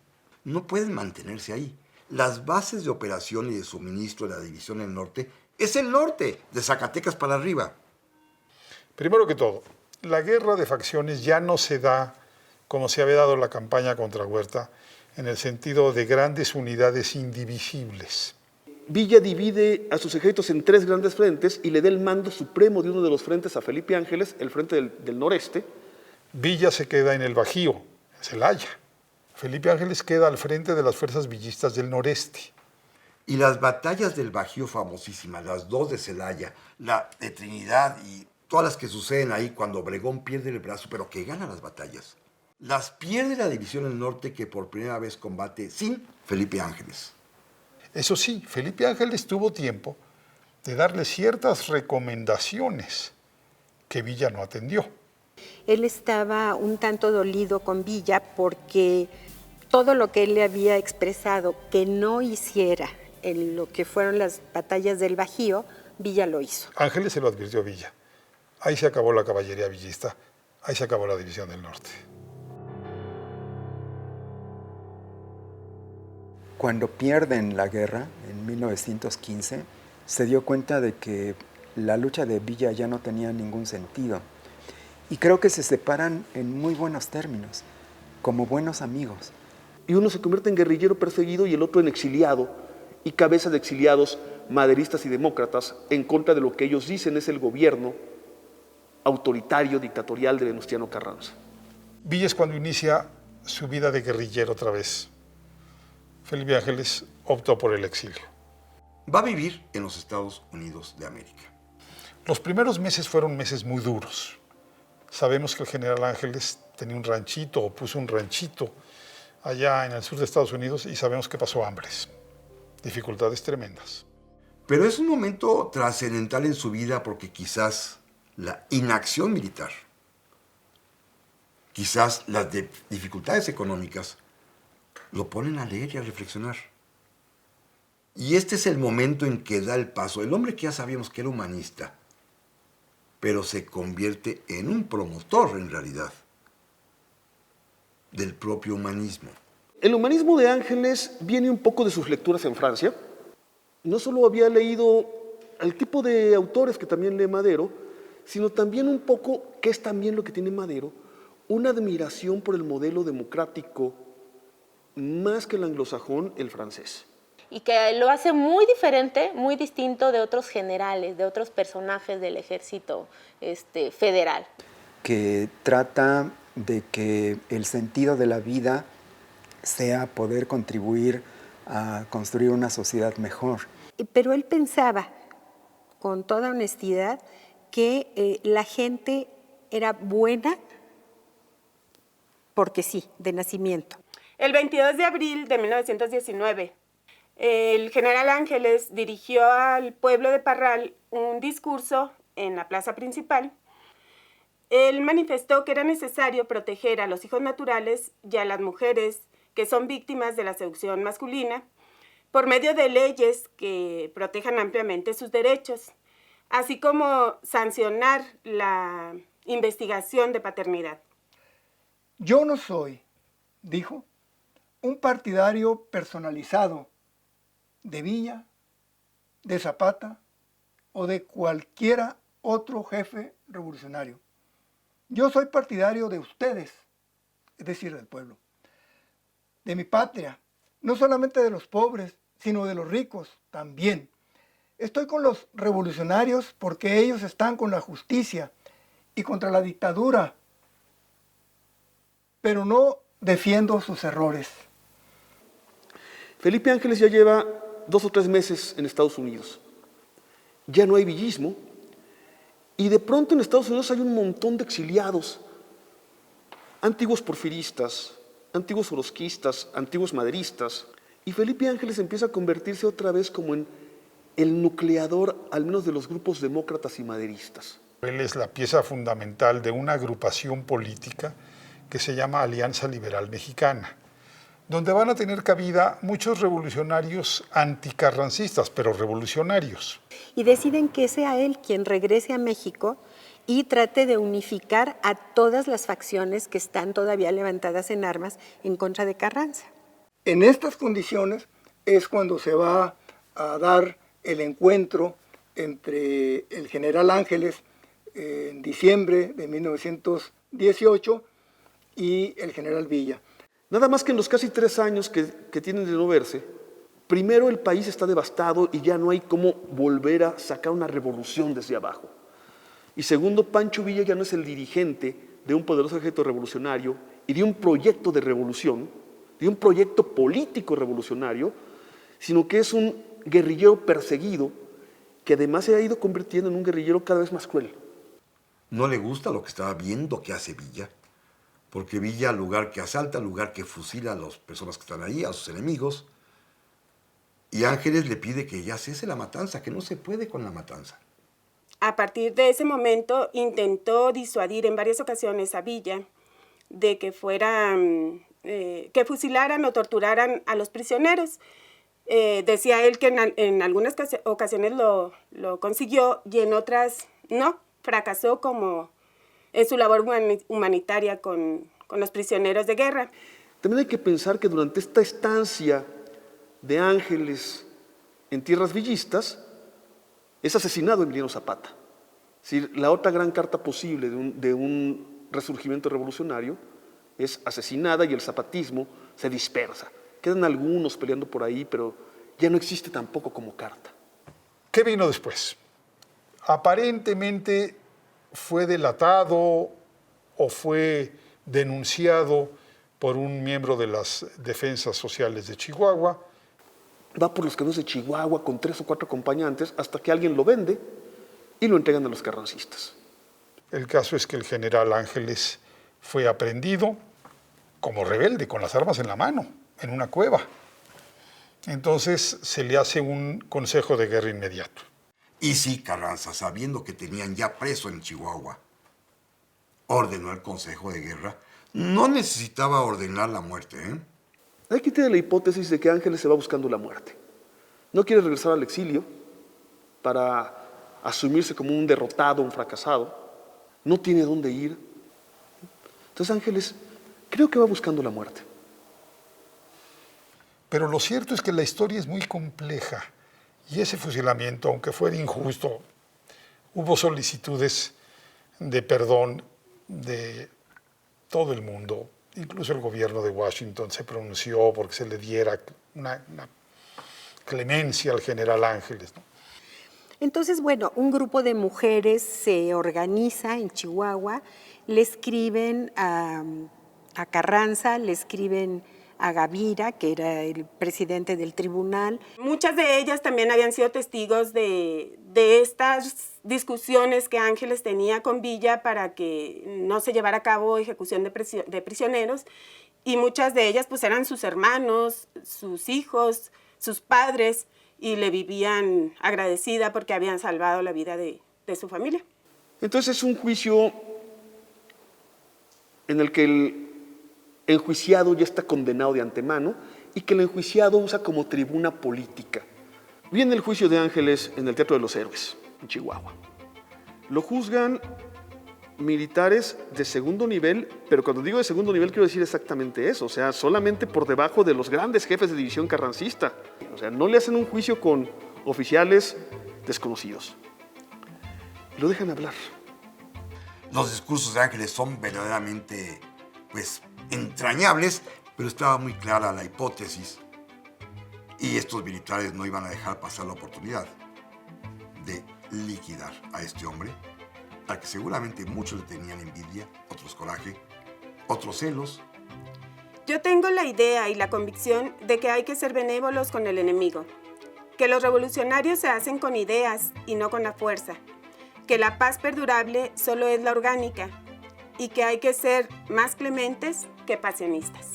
mantenerse ahí. Las bases de operación y de suministro de la División del Norte es el norte, de Zacatecas para arriba. Primero que todo, la guerra de facciones ya no se da como se había dado la campaña contra Huerta, en el sentido de grandes unidades indivisibles. Villa divide a sus ejércitos en 3 grandes frentes y le da el mando supremo de uno de los frentes a Felipe Ángeles, el frente del noreste. Villa se queda en el Bajío, en Celaya. Felipe Ángeles queda al frente de las fuerzas villistas del noreste. Y las batallas del Bajío famosísimas, las 2 de Celaya, la de Trinidad y todas las que suceden ahí cuando Obregón pierde el brazo, pero que gana las batallas, las pierde la División del Norte, que por primera vez combate sin Felipe Ángeles. Eso sí, Felipe Ángeles tuvo tiempo de darle ciertas recomendaciones que Villa no atendió. Él estaba un tanto dolido con Villa porque todo lo que él le había expresado que no hiciera en lo que fueron las batallas del Bajío, Villa lo hizo. Ángeles se lo advirtió a Villa. Ahí se acabó la caballería villista, ahí se acabó la División del Norte. Cuando pierden la guerra, en 1915, se dio cuenta de que la lucha de Villa ya no tenía ningún sentido. Y creo que se separan en muy buenos términos, como buenos amigos. Y uno se convierte en guerrillero perseguido y el otro en exiliado y cabeza de exiliados maderistas y demócratas en contra de lo que ellos dicen es el gobierno autoritario, dictatorial de Venustiano Carranza. Villa es cuando inicia su vida de guerrillero otra vez. Felipe Ángeles optó por el exilio. Va a vivir en los Estados Unidos de América. Los primeros meses fueron meses muy duros. Sabemos que el general Ángeles tenía un ranchito o puso un ranchito allá en el sur de Estados Unidos y sabemos que pasó hambres, dificultades tremendas. Pero es un momento trascendental en su vida porque quizás la inacción militar, quizás las dificultades económicas lo ponen a leer y a reflexionar. Y este es el momento en que da el paso. El hombre que ya sabíamos que era humanista, pero se convierte en un promotor, en realidad, del propio humanismo. El humanismo de Ángeles viene un poco de sus lecturas en Francia. No solo había leído al tipo de autores que también lee Madero, sino también un poco, que es también lo que tiene Madero, una admiración por el modelo democrático, más que el anglosajón, el francés. Y que lo hace muy diferente, muy distinto de otros generales, de otros personajes del ejército federal. Que trata de que el sentido de la vida sea poder contribuir a construir una sociedad mejor. Pero él pensaba, con toda honestidad, que la gente era buena porque sí, de nacimiento. El 22 de abril de 1919, el general Ángeles dirigió al pueblo de Parral un discurso en la plaza principal. Él manifestó que era necesario proteger a los hijos naturales y a las mujeres que son víctimas de la seducción masculina por medio de leyes que protejan ampliamente sus derechos, así como sancionar la investigación de paternidad. Yo no soy, dijo, un partidario personalizado de Villa, de Zapata o de cualquiera otro jefe revolucionario. Yo soy partidario de ustedes, es decir, del pueblo, de mi patria, no solamente de los pobres, sino de los ricos también. Estoy con los revolucionarios porque ellos están con la justicia y contra la dictadura, pero no defiendo sus errores. Felipe Ángeles ya lleva 2 o 3 meses en Estados Unidos. Ya no hay villismo. Y de pronto en Estados Unidos hay un montón de exiliados, antiguos porfiristas, antiguos orozquistas, antiguos maderistas. Y Felipe Ángeles empieza a convertirse otra vez como en el nucleador, al menos de los grupos demócratas y maderistas. Él es la pieza fundamental de una agrupación política que se llama Alianza Liberal Mexicana. donde van a tener cabida muchos revolucionarios anticarrancistas, pero revolucionarios. Y deciden que sea él quien regrese a México y trate de unificar a todas las facciones que están todavía levantadas en armas en contra de Carranza. En estas condiciones es cuando se va a dar el encuentro entre el general Ángeles en diciembre de 1918 y el general Villa. Nada más que en los casi 3 años que tienen de no verse, primero el país está devastado y ya no hay cómo volver a sacar una revolución desde abajo. Y segundo, Pancho Villa ya no es el dirigente de un poderoso ejército revolucionario y de un proyecto de revolución, de un proyecto político revolucionario, sino que es un guerrillero perseguido que además se ha ido convirtiendo en un guerrillero cada vez más cruel. No le gusta lo que estaba viendo que hace Villa, porque Villa, lugar que asalta, lugar que fusila a las personas que están ahí, a sus enemigos, y Ángeles le pide que ya cese la matanza, que no se puede con la matanza. A partir de ese momento intentó disuadir en varias ocasiones a Villa de que que fusilaran o torturaran a los prisioneros. Decía él que en algunas ocasiones lo consiguió y en otras no, fracasó como en su labor humanitaria con los prisioneros de guerra. También hay que pensar que durante esta estancia de Ángeles en tierras villistas, es asesinado Emiliano Zapata. Es decir, la otra gran carta posible de un resurgimiento revolucionario es asesinada y el zapatismo se dispersa. Quedan algunos peleando por ahí, pero ya no existe tampoco como carta. ¿Qué vino después? Aparentemente fue delatado o fue denunciado por un miembro de las defensas sociales de Chihuahua. Va por los caminos de Chihuahua con 3 o 4 acompañantes hasta que alguien lo vende y lo entregan a los carrancistas. El caso es que el general Ángeles fue aprehendido como rebelde, con las armas en la mano, en una cueva. Entonces se le hace un consejo de guerra inmediato. Y sí, Carranza, sabiendo que tenían ya preso en Chihuahua, ordenó el consejo de guerra. No necesitaba ordenar la muerte, ¿eh? Hay que tener la hipótesis de que Ángeles se va buscando la muerte. No quiere regresar al exilio para asumirse como un derrotado, un fracasado. No tiene dónde ir. Entonces Ángeles creo que va buscando la muerte. Pero lo cierto es que la historia es muy compleja y ese fusilamiento, aunque fuera injusto, hubo solicitudes de perdón de todo el mundo. Incluso el gobierno de Washington se pronunció porque se le diera una clemencia al general Ángeles, ¿no? Entonces, bueno, un grupo de mujeres se organiza en Chihuahua, le escriben a Carranza, le escriben a Gavira, que era el presidente del tribunal. Muchas de ellas también habían sido testigos de estas discusiones que Ángeles tenía con Villa para que no se llevara a cabo ejecución de prisioneros, y muchas de ellas pues eran sus hermanos, sus hijos, sus padres, y le vivían agradecida porque habían salvado la vida de su familia. Entonces es un juicio en el que el enjuiciado ya está condenado de antemano y que el enjuiciado usa como tribuna política. Viene el juicio de Ángeles en el Teatro de los Héroes, en Chihuahua. Lo juzgan militares de segundo nivel, pero cuando digo de segundo nivel quiero decir exactamente eso, o sea, solamente por debajo de los grandes jefes de división carrancista. O sea, no le hacen un juicio con oficiales desconocidos. Lo dejan hablar. Los discursos de Ángeles son verdaderamente, entrañables, pero estaba muy clara la hipótesis y estos militares no iban a dejar pasar la oportunidad de liquidar a este hombre, al que seguramente muchos le tenían envidia, otros coraje, otros celos. Yo tengo la idea y la convicción de que hay que ser benévolos con el enemigo, que los revolucionarios se hacen con ideas y no con la fuerza, que la paz perdurable solo es la orgánica y que hay que ser más clementes que pasionistas.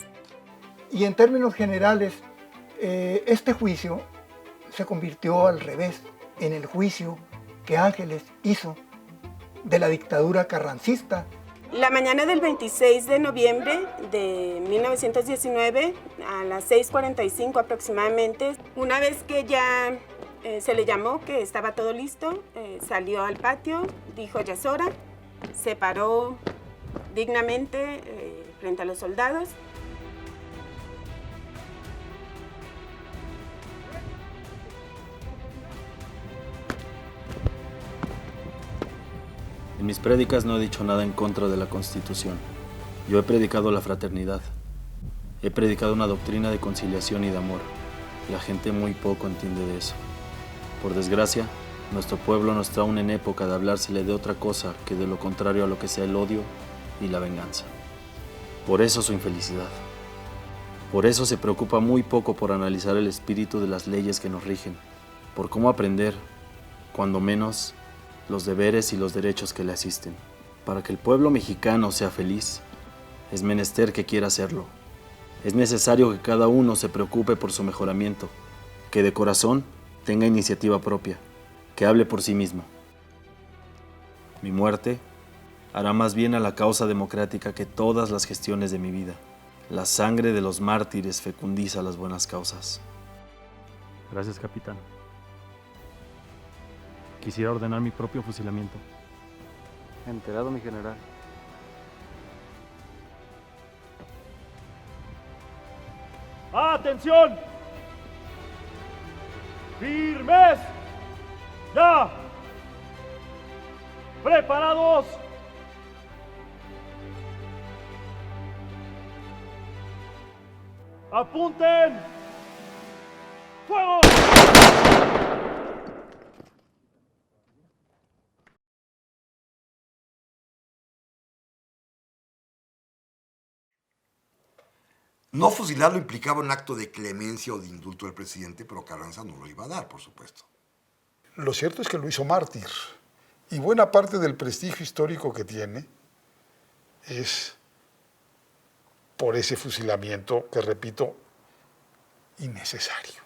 Y en términos generales, este juicio se convirtió al revés en el juicio que Ángeles hizo de la dictadura carrancista. La mañana del 26 de noviembre de 1919, a las 6:45 aproximadamente, una vez que ya se le llamó que estaba todo listo, salió al patio, dijo ya es hora, se paró dignamente frente a los soldados. En mis prédicas no he dicho nada en contra de la Constitución. Yo he predicado la fraternidad. He predicado una doctrina de conciliación y de amor. La gente muy poco entiende de eso. Por desgracia, nuestro pueblo nos trae en época de hablársele de otra cosa que de lo contrario a lo que sea el odio y la venganza. Por eso su infelicidad. Por eso se preocupa muy poco por analizar el espíritu de las leyes que nos rigen, por cómo aprender, cuando menos, los deberes y los derechos que le asisten. Para que el pueblo mexicano sea feliz, es menester que quiera hacerlo. Es necesario que cada uno se preocupe por su mejoramiento, que de corazón tenga iniciativa propia, que hable por sí mismo. Mi muerte hará más bien a la causa democrática que todas las gestiones de mi vida. La sangre de los mártires fecundiza las buenas causas. Gracias, capitán. Quisiera ordenar mi propio fusilamiento. Enterado, mi general. ¡Atención! ¡Firmes! ¡Ya! ¡Preparados! ¡Apunten! ¡Fuego! No fusilarlo implicaba un acto de clemencia o de indulto del presidente, pero Carranza no lo iba a dar, por supuesto. Lo cierto es que lo hizo mártir. Y buena parte del prestigio histórico que tiene es por ese fusilamiento que, repito, innecesario.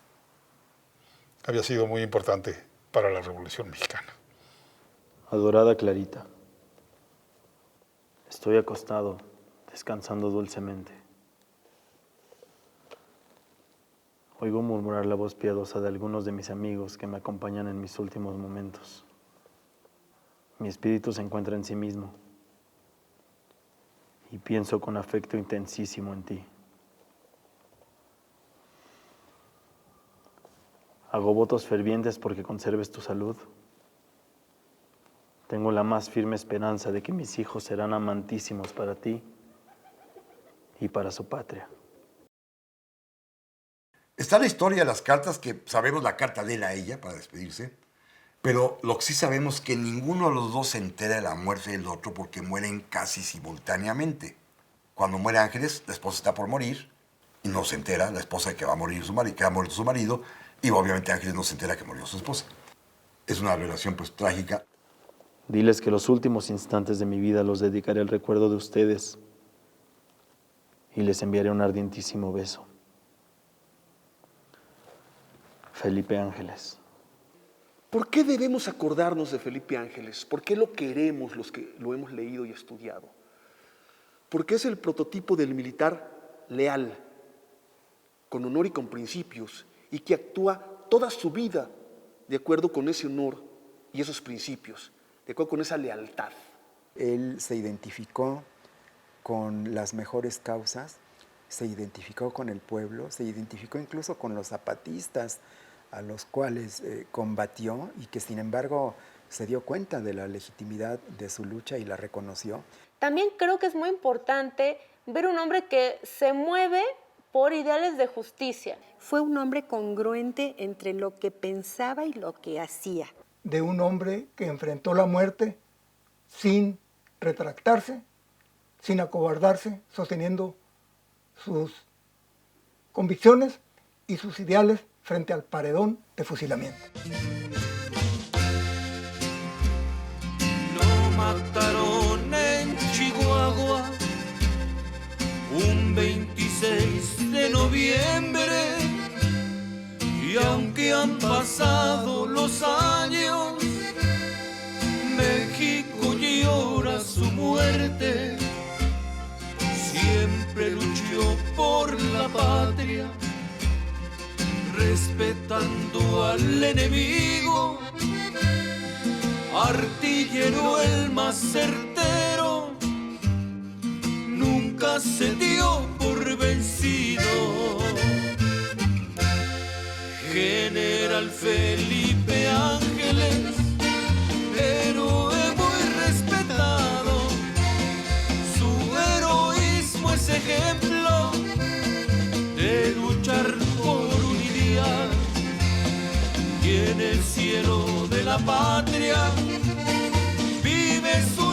Había sido muy importante para la Revolución Mexicana. Adorada Clarita, estoy acostado, descansando dulcemente. Oigo murmurar la voz piadosa de algunos de mis amigos que me acompañan en mis últimos momentos. Mi espíritu se encuentra en sí mismo y pienso con afecto intensísimo en ti. Hago votos fervientes porque conserves tu salud. Tengo la más firme esperanza de que mis hijos serán amantísimos para ti y para su patria. Está la historia de las cartas, que sabemos la carta de él a ella para despedirse, pero lo que sí sabemos es que ninguno de los dos se entera de la muerte del otro porque mueren casi simultáneamente. Cuando muere Ángeles, la esposa está por morir y no se entera la esposa de que va a morir su marido, que ha muerto su marido, y obviamente Ángeles no se entera que murió su esposa. Es una relación pues trágica. Diles que los últimos instantes de mi vida los dedicaré al recuerdo de ustedes y les enviaré un ardientísimo beso. Felipe Ángeles. ¿Por qué debemos acordarnos de Felipe Ángeles? ¿Por qué lo queremos los que lo hemos leído y estudiado? Porque es el prototipo del militar leal, con honor y con principios, y que actúa toda su vida de acuerdo con ese honor y esos principios, de acuerdo con esa lealtad. Él se identificó con las mejores causas, se identificó con el pueblo, se identificó incluso con los zapatistas, a los cuales combatió y que sin embargo se dio cuenta de la legitimidad de su lucha y la reconoció. También creo que es muy importante ver un hombre que se mueve por ideales de justicia. Fue un hombre congruente entre lo que pensaba y lo que hacía. De un hombre que enfrentó la muerte sin retractarse, sin acobardarse, sosteniendo sus convicciones y sus ideales frente al paredón de fusilamiento. Lo mataron en Chihuahua un 26 de noviembre y aunque han pasado los años, México llora su muerte. muerte, siempre luchó por la patria, respetando al enemigo, artillero el más certero, nunca se dio por vencido. General Felipe Ángeles, héroe muy respetado, su heroísmo es ejemplo de luchar por unidad, y en el cielo de la patria vive su